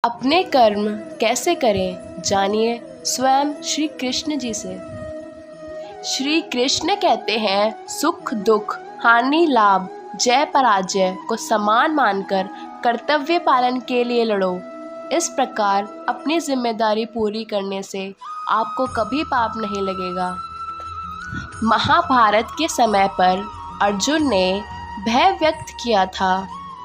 अपने कर्म कैसे करें, जानिए स्वयं श्री कृष्ण जी से। श्री कृष्ण कहते हैं, सुख दुख, हानि लाभ, जय पराजय को समान मानकर कर्तव्य पालन के लिए लड़ो। इस प्रकार अपनी जिम्मेदारी पूरी करने से आपको कभी पाप नहीं लगेगा। महाभारत के समय पर अर्जुन ने भय व्यक्त किया था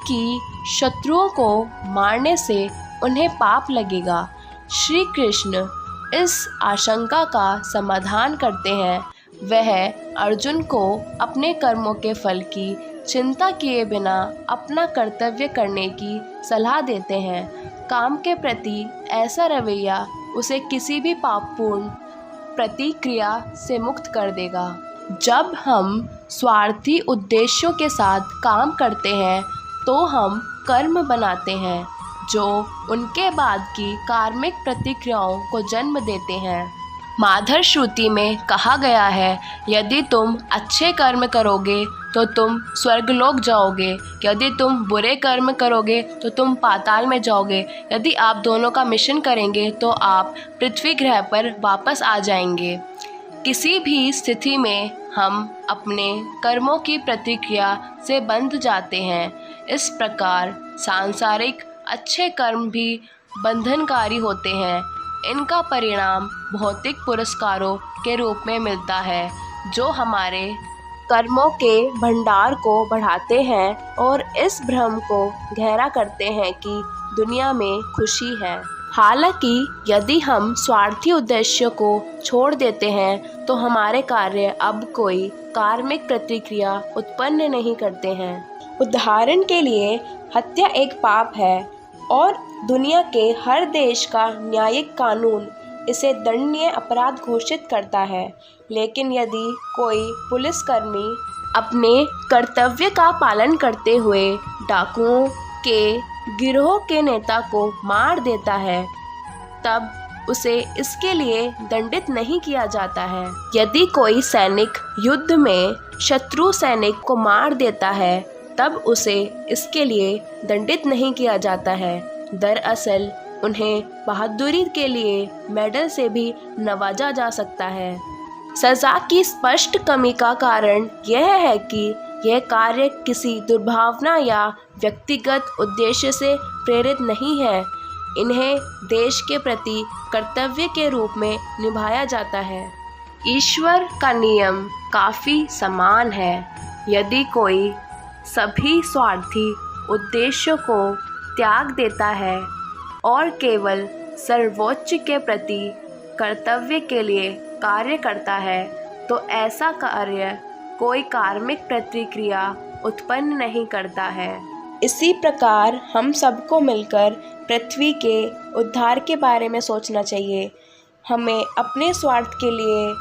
कि शत्रुओं को मारने से उन्हें पाप लगेगा। श्री कृष्ण इस आशंका का समाधान करते हैं। वह अर्जुन को अपने कर्मों के फल की चिंता किए बिना अपना कर्तव्य करने की सलाह देते हैं। काम के प्रति ऐसा रवैया उसे किसी भी पापपूर्ण प्रतिक्रिया से मुक्त कर देगा। जब हम स्वार्थी उद्देश्यों के साथ काम करते हैं तो हम कर्म बनाते हैं जो उनके बाद की कार्मिक प्रतिक्रियाओं को जन्म देते हैं। माधर श्रुति में कहा गया है, यदि तुम अच्छे कर्म करोगे तो तुम स्वर्गलोक जाओगे, यदि तुम बुरे कर्म करोगे तो तुम पाताल में जाओगे, यदि आप दोनों का मिश्रण करेंगे तो आप पृथ्वी ग्रह पर वापस आ जाएंगे। किसी भी स्थिति में हम अपने कर्मों की प्रतिक्रिया से बंध जाते हैं। इस प्रकार सांसारिक अच्छे कर्म भी बंधनकारी होते हैं। इनका परिणाम भौतिक पुरस्कारों के रूप में मिलता है, जो हमारे कर्मों के भंडार को बढ़ाते हैं और इस भ्रम को गहरा करते हैं कि दुनिया में खुशी है। हालांकि यदि हम स्वार्थी उद्देश्य को छोड़ देते हैं तो हमारे कार्य अब कोई कार्मिक प्रतिक्रिया उत्पन्न नहीं करते हैं। उदाहरण के लिए हत्या एक पाप है और दुनिया के हर देश का न्यायिक कानून इसे दंडनीय अपराध घोषित करता है। लेकिन यदि कोई पुलिसकर्मी अपने कर्तव्य का पालन करते हुए डाकुओं के गिरोह के नेता को मार देता है, तब उसे इसके लिए दंडित नहीं किया जाता है। यदि कोई सैनिक युद्ध में शत्रु सैनिक को मार देता है, तब उसे इसके लिए दंडित नहीं किया जाता है। दरअसल उन्हें बहादुरी के लिए मेडल से भी नवाजा जा सकता है। सजा की स्पष्ट कमी का कारण यह है कि यह कार्य किसी दुर्भावना या व्यक्तिगत उद्देश्य से प्रेरित नहीं है। इन्हें देश के प्रति कर्तव्य के रूप में निभाया जाता है। ईश्वर का नियम काफ़ी समान है। यदि कोई सभी स्वार्थी उद्देश्यों को त्याग देता है और केवल सर्वोच्च के प्रति कर्तव्य के लिए कार्य करता है, तो ऐसा कार्य कोई कार्मिक प्रतिक्रिया उत्पन्न नहीं करता है। इसी प्रकार हम सबको मिलकर पृथ्वी के उद्धार के बारे में सोचना चाहिए। हमें अपने स्वार्थ के लिए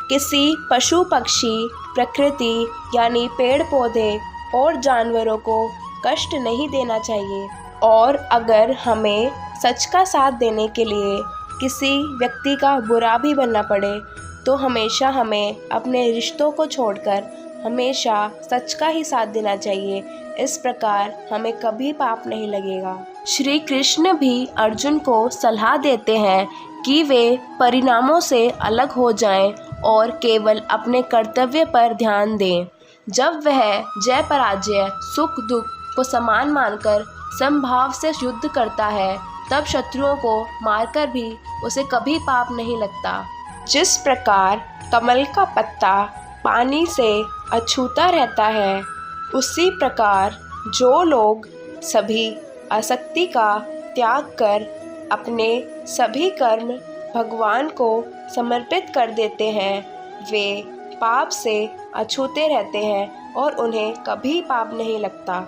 किसी पशु पक्षी, प्रकृति यानी पेड़ पौधे और जानवरों को कष्ट नहीं देना चाहिए। और अगर हमें सच का साथ देने के लिए किसी व्यक्ति का बुरा भी बनना पड़े, तो हमेशा हमें अपने रिश्तों को छोड़कर हमेशा सच का ही साथ देना चाहिए। इस प्रकार हमें कभी पाप नहीं लगेगा। श्री कृष्ण भी अर्जुन को सलाह देते हैं कि वे परिणामों से अलग हो जाएं और केवल अपने कर्तव्य पर ध्यान दें। जब वह जय पराजय, सुख दुख को समान मानकर समभाव से युद्ध करता है, तब शत्रुओं को मारकर भी उसे कभी पाप नहीं लगता। जिस प्रकार कमल का पत्ता पानी से अछूता रहता है, उसी प्रकार जो लोग सभी आसक्ति का त्याग कर अपने सभी कर्म भगवान को समर्पित कर देते हैं, वे पाप से अछूते रहते हैं और उन्हें कभी पाप नहीं लगता।